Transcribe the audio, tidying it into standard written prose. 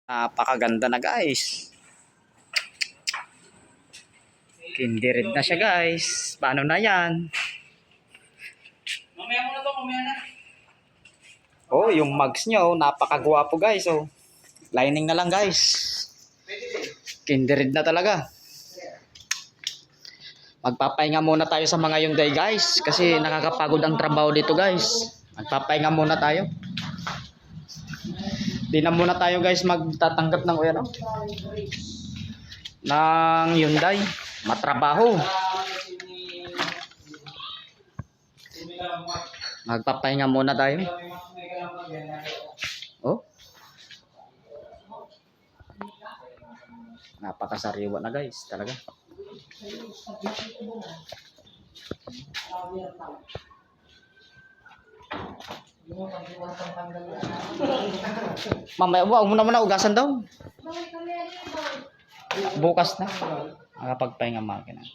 Napakaganda na guys. Kindirid na siya guys. Paano na yan? Mamaya mo na to, mamaya na. Oh, yung mugs nyo, napakagwapo guys. Oh. Lining na lang guys. Kindirid na talaga. Magpapahinga muna tayo sa mga yung day guys. Kasi nakakapagod ang trabaho dito guys. Magpapahinga muna tayo. Di na muna tayo guys magtatanggap ng ano, ng Hyundai. Matrabaho. Magpapahinga muna tayo. Oh. Napakasariwa na guys, talaga. Mamaya, wag mo na ugasan daw. Bukas na. Makapagpahinga makina.